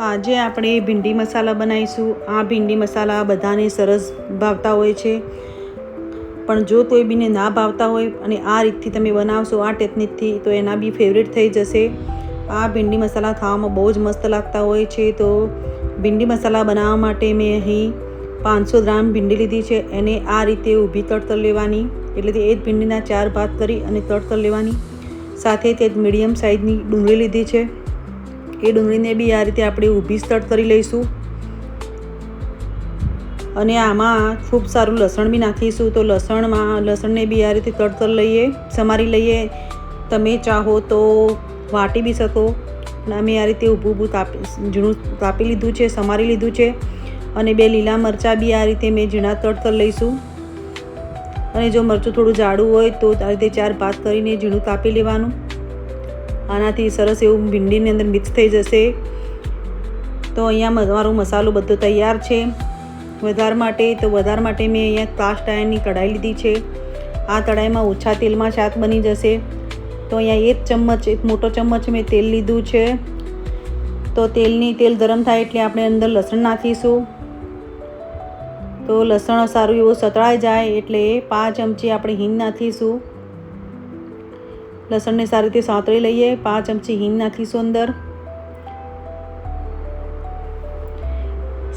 આજે આપણે ભીંડી મસાલા બનાવીશું। આ ભીંડી મસાલા બધાને સરસ ભાવતા હોય છે, પણ જો કોઈ બીને ના ભાવતા હોય અને આ રીતથી તમે બનાવશો આ ટેકનિકથી તો એના બી ફેવરેટ થઈ જશે। આ ભીંડી મસાલા ખાવામાં બહુ જ મસ્ત લાગતા હોય છે। તો ભીંડી મસાલા બનાવવા માટે મેં અહીં 500 ગ્રામ ભીંડી લીધી છે। એને આ રીતે ઊભી તળતળ લેવાની, એટલે કે એક ભીંડીના 4 ભાગ કરી અને તળતળ લેવાની। સાથે તે મીડિયમ સાઇઝની ડુંગળી લીધી છે। એ ડુંગળીને બી આ રીતે આપણે ઊભી તળતળી લઈશું અને આમાં ખૂબ સારું લસણ બી નાખીશું। તો લસણને બી આ રીતે તળતળ લઈએ, સમારી લઈએ। તમે ચાહો તો વાટી બી શકો, અમે આ રીતે ઊભું ઝીણું કાપી લીધું છે, સમારી લીધું છે। અને 2 લીલા મરચાં બી આ રીતે મેં ઝીણા તળતળ લઈશું। અને જો મરચું થોડું જાડું હોય તો આ રીતે 4 ભાગ કરીને ઝીણું કાપી લેવાનું। આનાથી સરસ એવું ભીંડીની અંદર મિક્સ થઈ જશે। તો અહીંયા મારો મસાલો બધો તૈયાર છે વઘાર માટે। તો વઘાર માટે મેં અહીંયા કાસ્ટ આયર્નની કઢાઈ લીધી છે। આ કઢાઈમાં ઓછા તેલમાં શાક બની જશે। તો અહીંયા એક મોટો ચમચ મેં તેલ લીધું છે। તો તેલ ગરમ થાય એટલે આપણે અંદર લસણ નાખીશું। તો લસણ સારું એવું સતળાઈ જાય એટલે 5 ચમચી આપણે હિંગ નાખીશું। લસણને સારી રીતે સાંતળી લઈએ। 5 ચમચી હિંગ નાખીશું અંદર।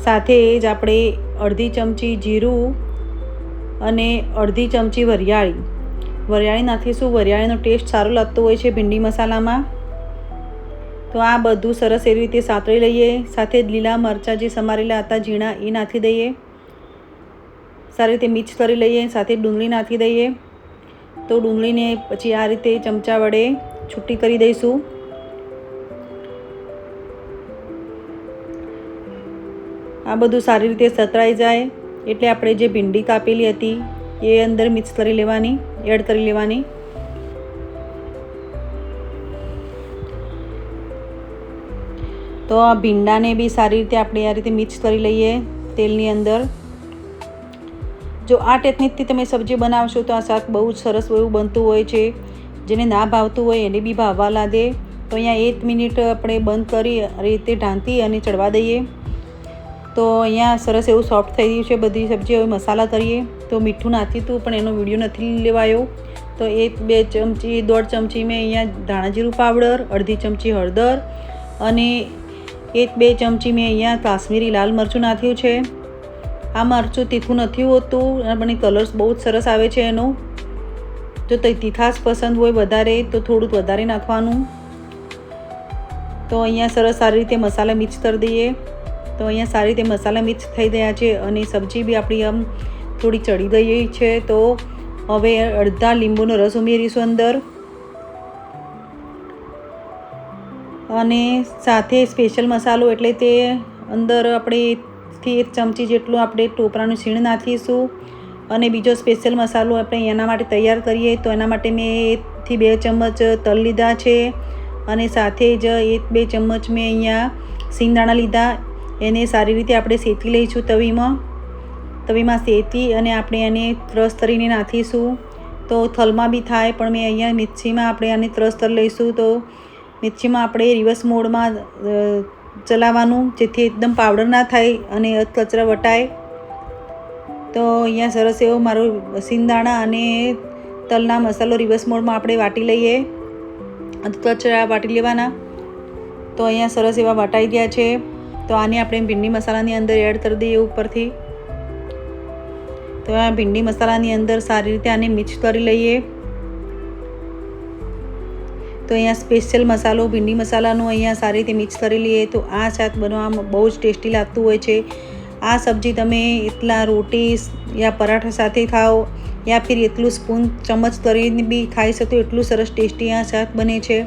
સાથે જ આપણે અડધી ચમચી જીરું અને અડધી ચમચી વરિયાળી નાખીશું। વરિયાળીનો ટેસ્ટ સારો લાગતો હોય છે ભીંડી મસાલામાં। તો આ બધું સરસ એવી રીતે સાંતળી લઈએ। સાથે જ લીલા મરચાં જે સમારેલા હતા ઝીણા એ નાખી દઈએ। સારી રીતે મિક્સ કરી લઈએ। સાથે ડુંગળી નાખી દઈએ। તો ડુંગળીને પછી આ રીતે ચમચા વડે છૂટી કરી દઈશું। આ બધું સારી રીતે સતળાઈ જાય એટલે આપણે જે ભીંડી કાપેલી હતી એ અંદર મિક્સ કરી લેવાની, એડ કરી લેવાની। તો આ ભીંડાને બી સારી રીતે આપણે આ રીતે મિક્સ કરી લઈએ તેલની અંદર। જો આ ટેકનિકથી તમે સબ્જી બનાવશો તો આ શાક બહુ જ સરસ એવું બનતું હોય છે। જેને ના ભાવતું હોય એને બી ભાવવા લાગે। તો અહીંયા 1 મિનિટ આપણે બંધ કરી આ રીતે ઢાંકી અને ચડવા દઈએ। તો અહીંયા સરસ એવું સોફ્ટ થઈ ગયું છે બધી સબ્જી। હવે મસાલા કરીએ। તો મીઠું નાખ્યું હતું પણ એનો વિડીયો નથી લેવાયો। તો 1-2 ચમચી 1.5 ચમચી મેં અહીંયા ધાણા જીરું પાવડર, અડધી ચમચી હળદર અને 1-2 ચમચી મેં અહીંયા કાશ્મીરી લાલ મરચું નાખ્યું છે। આ મરચું તીખું નથી હોતું પણ કલર બહુ જ સરસ આવે છે એનો। જો તીખાશ પસંદ હોય વધારે તો થોડુંક વધારે નાખવાનું। તો અહીંયા સરસ સારી રીતે મસાલા મિક્સ કરી દઈએ। તો અહીંયા સારી રીતે મસાલા મિક્સ થઈ ગયા છે અને સબ્જી બી આપણી આમ થોડી ચડી ગઈ છે। તો હવે અડધા લીંબુનો રસ ઉમેરીશું અંદર અને સાથે સ્પેશિયલ મસાલો એટલે તે અંદર આપણે 1 ચમચી જેટલું આપણે ટોપરાનું છીણ નાખીશું। અને બીજો સ્પેશિયલ મસાલો આપણે એના માટે તૈયાર કરીએ તો એના માટે મેં 1 થી 2 ચમચ તલ લીધા છે અને સાથે જ 1-2 ચમચ મેં અહીંયા સિંગદાણા લીધા। એને સારી રીતે આપણે શેકી લઈશું તવીમાં શેકી અને આપણે એને ક્રશ કરીને નાખીશું। તો થલમાં બી થાય પણ મેં અહીંયા મિક્સીમાં આપણે આને ક્રશ કરી લઈશું। તો મિક્સીમાં આપણે રિવર્સ મોડમાં ચલાવવાનું જેથી એકદમ પાવડર ના થાય અને કચરા વટાય। તો અહીંયા સરસ એવો મારો સિંગદાણા અને તલના મસાલો રિવર્સ મોડમાં આપણે વાટી લઈએ। કચરા વાટી લેવાના। તો અહીંયા સરસ એવા વટાઈ ગયા છે। તો આને આપણે ભીંડી મસાલાની અંદર એડ કરી દઈએ ઉપરથી। તો આ ભીંડી મસાલાની અંદર સારી રીતે આને મિક્સ કરી લઈએ। તો અહીંયા સ્પેશિયલ મસાલો ભીંડી મસાલાનો અહીંયા સારી રીતે મિક્સ કરી લઈએ તો આ શાક બનાવવામાં બહુ જ ટેસ્ટી લાગતું હોય છે। આ સબ્જી તમે એટલા રોટી યા પરાઠા સાથે ખાઓ યા ફિર એટલું સ્પૂન ચમચ કરીને બી ખાઈ શકો એટલું સરસ ટેસ્ટી આ શાક બને છે।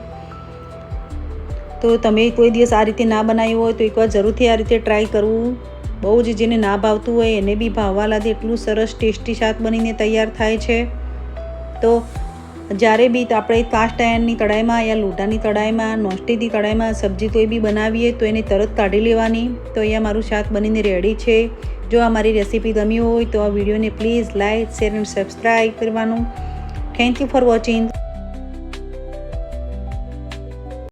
તો તમે કોઈ દિવસ આ રીતે ના બનાવ્યું હોય તો એકવાર જરૂરથી આ રીતે ટ્રાય કરવું। બહુ જ જેને ના ભાવતું હોય એને બી ભાવવા લાગે એટલું સરસ ટેસ્ટી શાક બનીને તૈયાર થાય છે। તો જ્યારે બી આપણે કાસ્ટ આયર્નની કઢાઈમાં યા લોઢાની કઢાઈમાં નોનસ્ટિકની કઢાઈમાં સબ્જી કોઈ બી બનાવીએ તો એને તરત કાઢી લેવાની। તો અહીંયા મારું શાક બનીને રેડી છે। જો આ મારી રેસીપી ગમી હોય તો આ વિડીયોને પ્લીઝ લાઇક, શેર અને સબસ્ક્રાઈબ કરવાનું। Thank you for watching.